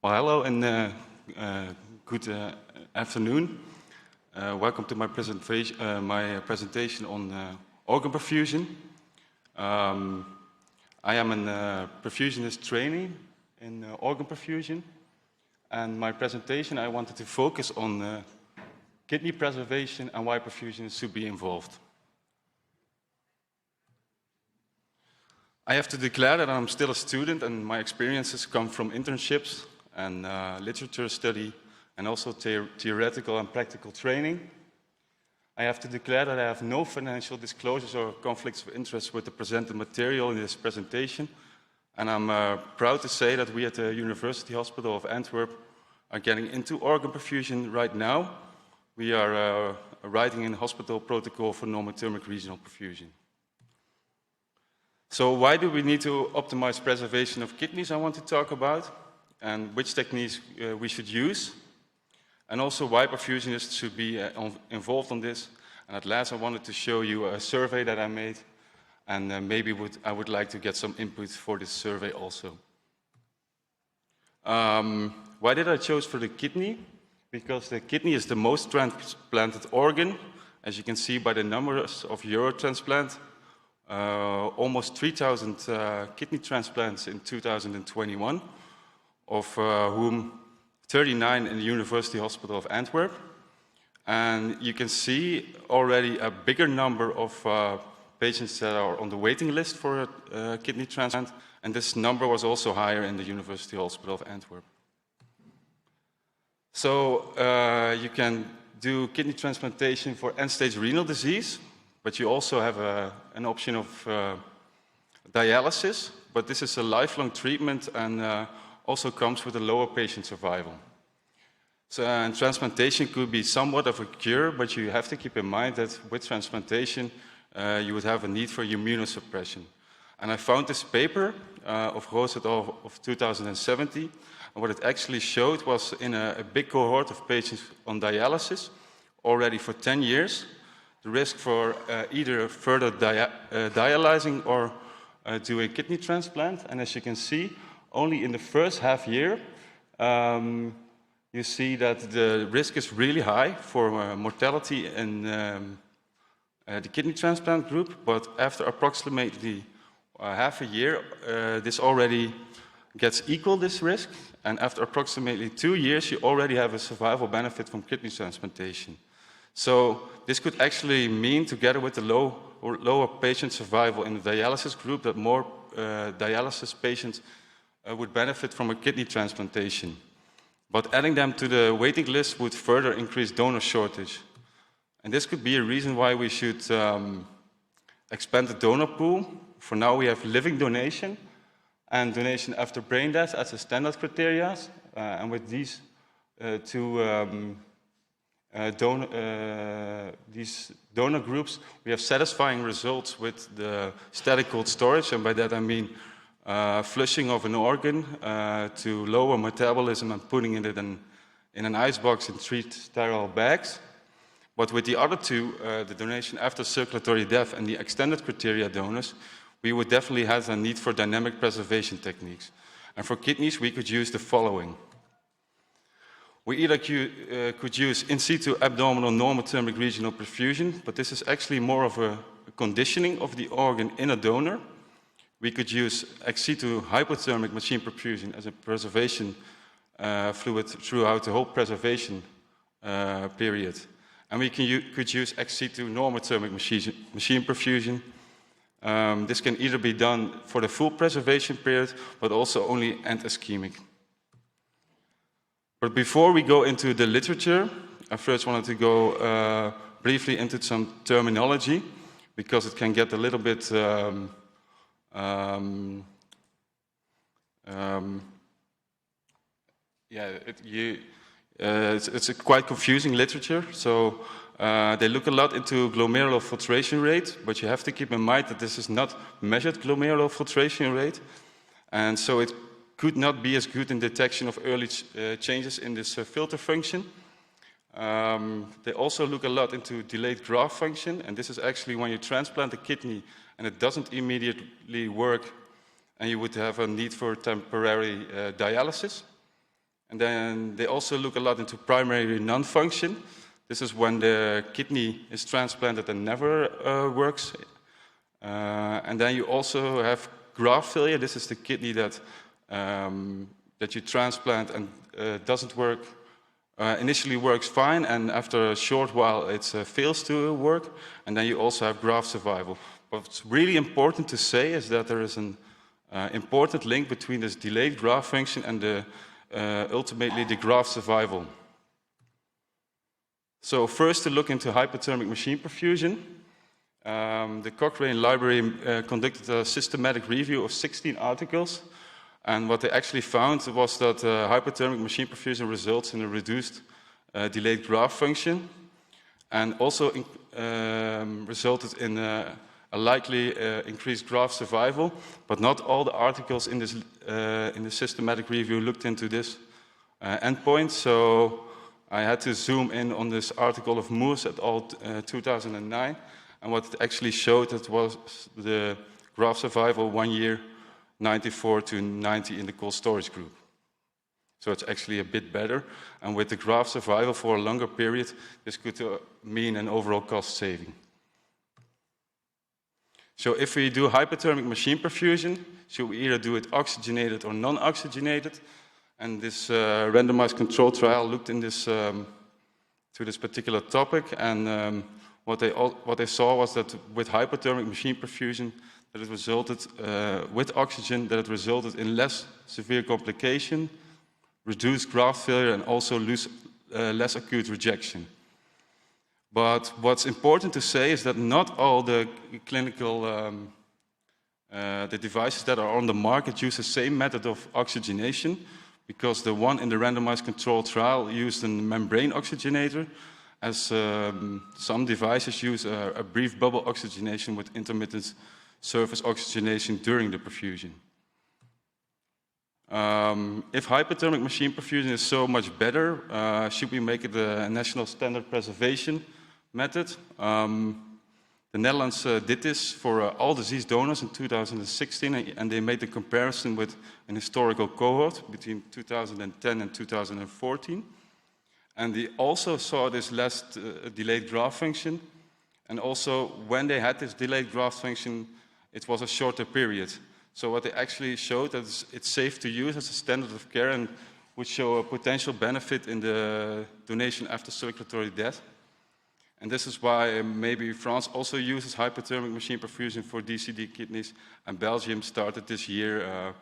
Well, hello and good afternoon. Welcome to my presentation on organ perfusion. I am a perfusionist-trainee in organ perfusion, and my presentation I wanted to focus on kidney preservation and why perfusionists should be involved. I have to declare that I'm still a student, and my experiences come from internships and literature study, and also theoretical and practical training. I have to declare that I have no financial disclosures or conflicts of interest with the presented material in this presentation, and I'm proud to say that we at the University Hospital of Antwerp are getting into organ perfusion right now. We are writing a hospital protocol for normothermic regional perfusion. So why do we need to optimize preservation of kidneys, I want to talk about, and which techniques we should use, and also why perfusionists should be involved on this. And at last I wanted to show you a survey that I made, and maybe I would like to get some input for this survey also. Why did I choose for the kidney? Because the kidney is the most transplanted organ, as you can see by the numbers of Eurotransplant. Almost 3,000 kidney transplants in 2021, of whom 39 in the University Hospital of Antwerp. And you can see already a bigger number of patients that are on the waiting list for a kidney transplant, and this number was also higher in the University Hospital of Antwerp. So you can do kidney transplantation for end-stage renal disease, but you also have an option of dialysis, but this is a lifelong treatment and also comes with a lower patient survival. So and transplantation could be somewhat of a cure, but you have to keep in mind that with transplantation you would have a need for immunosuppression. And I found this paper of Roos et al. Of 2070, and what it actually showed was in a big cohort of patients on dialysis already for 10 years, the risk for either further dialyzing or doing kidney transplant. And as you can see, only in the first half year, you see that the risk is really high for mortality in the kidney transplant group. But after approximately half a year, this already gets equal, this risk. And after approximately 2 years, you already have a survival benefit from kidney transplantation. So this could actually mean, together with the lower patient survival in the dialysis group, that more dialysis patients would benefit from a kidney transplantation. But adding them to the waiting list would further increase donor shortage. And this could be a reason why we should expand the donor pool. For now we have living donation and donation after brain death as a standard criteria. And with these these donor groups, we have satisfying results with the static cold storage, and by that I mean flushing of an organ to lower metabolism and putting it in an ice box in 3 sterile bags. But with the other two, the donation after circulatory death and the extended criteria donors, we would definitely have a need for dynamic preservation techniques. And for kidneys, we could use the following. We either could use in situ abdominal normothermic regional perfusion, but this is actually more of a conditioning of the organ in a donor. We could use ex situ hypothermic machine perfusion as a preservation fluid throughout the whole preservation period. And we could use ex situ normothermic machine perfusion. This can either be done for the full preservation period, but also only end ischemic. But before we go into the literature, I first wanted to go briefly into some terminology, because it can get a little bit it's a quite confusing literature. So they look a lot into glomerular filtration rate, but you have to keep in mind that this is not measured glomerular filtration rate, and so it could not be as good in detection of early changes in this filter function. They also look a lot into delayed graft function, and this is actually when you transplant a kidney and it doesn't immediately work, and you would have a need for temporary dialysis. And then they also look a lot into primary non-function. This is when the kidney is transplanted and never works. And then you also have graft failure. This is the kidney that you transplant and doesn't work. Initially works fine, and after a short while it fails to work. And then you also have graft survival. What's really important to say is that there is an important link between this delayed graft function and ultimately the graft survival. So first, to look into hypothermic machine perfusion. The Cochrane library conducted a systematic review of 16 articles, and what they actually found was that hypothermic machine perfusion results in a reduced delayed graft function, and also resulted in a likely increased graft survival. But not all the articles in the systematic review looked into this endpoint, so I had to zoom in on this article of Moores et al. 2009, and what it actually showed that was the graft survival 1 year, 94 to 90 in the cold storage group. So it's actually a bit better, and with the graft survival for a longer period, this could mean an overall cost saving. So if we do hypothermic machine perfusion, should we either do it oxygenated or non-oxygenated? And this randomized control trial looked in this, to this particular topic, and what they saw was that with hypothermic machine perfusion, that it resulted, with oxygen, that it resulted in less severe complication, reduced graft failure, and also less acute rejection. But what's important to say is that not all the clinical, the devices that are on the market use the same method of oxygenation, because the one in the randomized control trial used a membrane oxygenator, as some devices use a brief bubble oxygenation with intermittent surface oxygenation during the perfusion. If hypothermic machine perfusion is so much better, should we make it a national standard preservation method? The Netherlands did this for all deceased donors in 2016, and they made the comparison with an historical cohort between 2010 and 2014. And they also saw this less delayed graft function, and also when they had this delayed graft function, it was a shorter period. So what they actually showed that it's safe to use as a standard of care and would show a potential benefit in the donation after circulatory death. And this is why maybe France also uses hypothermic machine perfusion for DCD kidneys, and Belgium started this year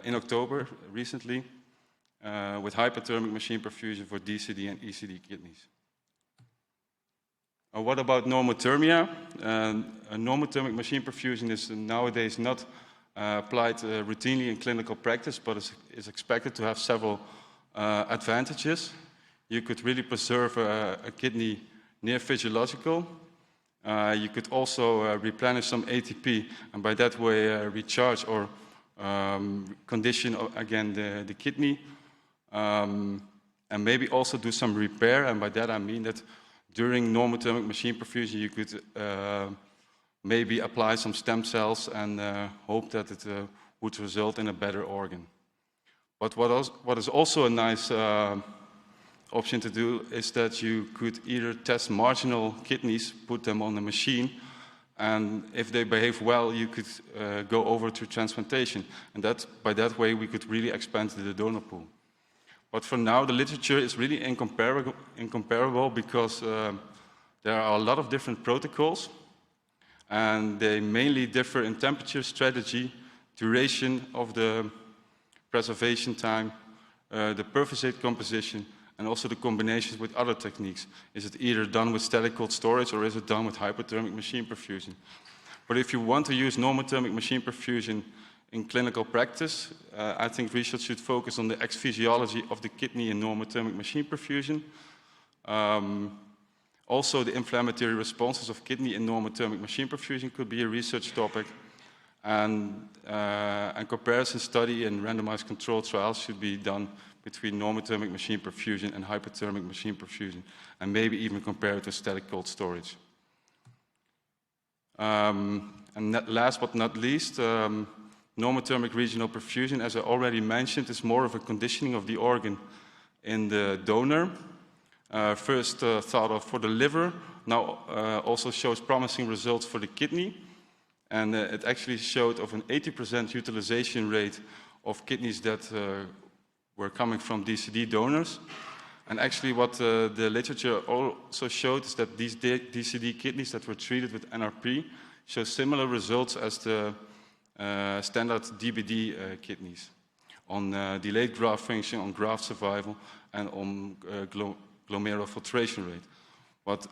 in October recently with hypothermic machine perfusion for DCD and ECD kidneys. What about normothermia? Normothermic machine perfusion is nowadays not applied routinely in clinical practice, but is expected to have several advantages. You could really preserve a kidney near physiological. You could also replenish some ATP, and by that way recharge or condition again the kidney, and maybe also do some repair. And by that I mean that during normothermic machine perfusion you could maybe apply some stem cells and hope that it would result in a better organ. But what is also a nice option to do is that you could either test marginal kidneys, put them on the machine, and if they behave well, you could go over to transplantation. And by that way, we could really expand the donor pool. But for now, the literature is really incomparable because there are a lot of different protocols, and they mainly differ in temperature, strategy, duration of the preservation time, the perfusate composition, and also the combinations with other techniques. Is it either done with static cold storage or is it done with hypothermic machine perfusion? But if you want to use normothermic machine perfusion in clinical practice, I think research should focus on the ex-physiology of the kidney in normothermic machine perfusion. Also, the inflammatory responses of kidney in normothermic machine perfusion could be a research topic. And comparison study and randomized control trials should be done between normothermic machine perfusion and hypothermic machine perfusion, and maybe even compare it to static cold storage. And last but not least, Normothermic regional perfusion, as I already mentioned, is more of a conditioning of the organ in the donor. First thought of for the liver, now also shows promising results for the kidney. And it actually showed of an 80% utilization rate of kidneys that were coming from DCD donors. And actually what the literature also showed is that these DCD kidneys that were treated with NRP show similar results as the standard DBD kidneys on delayed graft function, on graft survival, and on glomerular filtration rate. But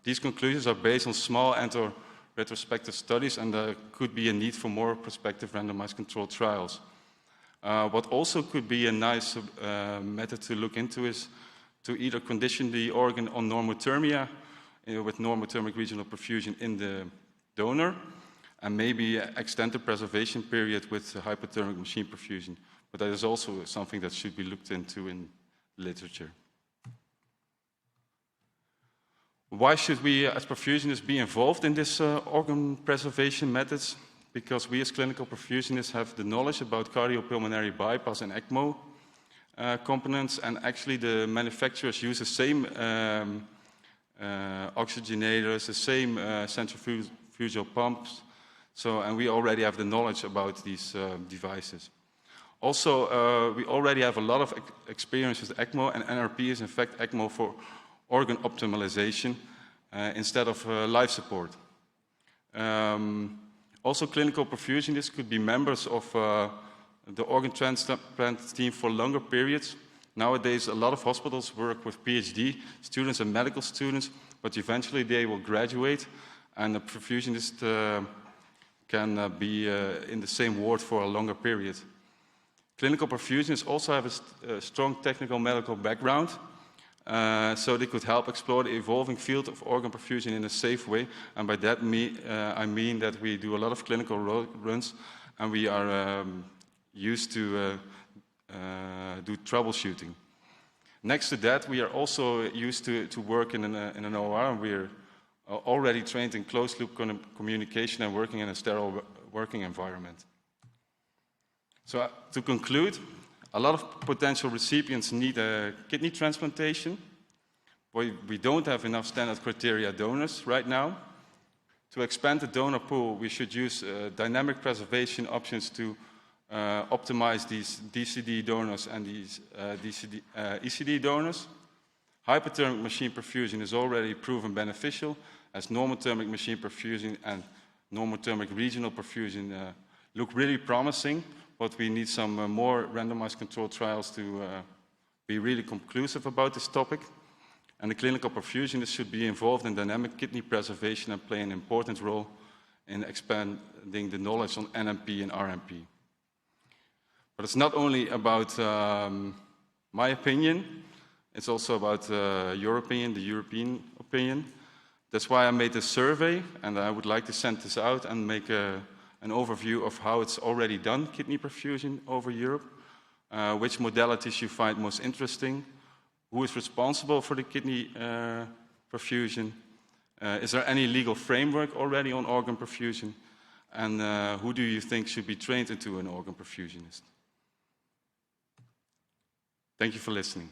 these conclusions are based on small and/or retrospective studies, and there could be a need for more prospective randomized controlled trials. What also could be a nice method to look into is to either condition the organ on normothermia with normothermic regional perfusion in the donor, and maybe extend the preservation period with hypothermic machine perfusion. But that is also something that should be looked into in literature. Why should we as perfusionists be involved in this organ preservation methods? Because we as clinical perfusionists have the knowledge about cardiopulmonary bypass and ECMO components, and actually the manufacturers use the same oxygenators, the same centrifugal pumps, and we already have the knowledge about these devices. Also, we already have a lot of experience with ECMO, and NRP is in fact ECMO for organ optimization instead of life support. Also, clinical perfusionists could be members of the organ transplant team for longer periods. Nowadays, a lot of hospitals work with PhD students and medical students, but eventually they will graduate, and a perfusionist can be in the same ward for a longer period. Clinical perfusionists also have a strong technical medical background, so they could help explore the evolving field of organ perfusion in a safe way. And by that I mean that we do a lot of clinical runs, and we are used to do troubleshooting. Next to that, we are also used to work in an OR, and we're already trained in closed-loop communication and working in a sterile working environment. So to conclude, a lot of potential recipients need a kidney transplantation. We don't have enough standard criteria donors right now. To expand the donor pool, we should use dynamic preservation options to optimize these DCD donors and these ECD donors. Hypothermic machine perfusion is already proven beneficial, as normothermic machine perfusion and normothermic regional perfusion look really promising, but we need some more randomized controlled trials to be really conclusive about this topic. And the clinical perfusionists should be involved in dynamic kidney preservation and play an important role in expanding the knowledge on NMP and RMP. But it's not only about my opinion, it's also about your opinion, the European opinion. That's why I made this survey, and I would like to send this out and make an overview of how it's already done, kidney perfusion over Europe, which modalities you find most interesting, who is responsible for the kidney perfusion, is there any legal framework already on organ perfusion, and who do you think should be trained into an organ perfusionist? Thank you for listening.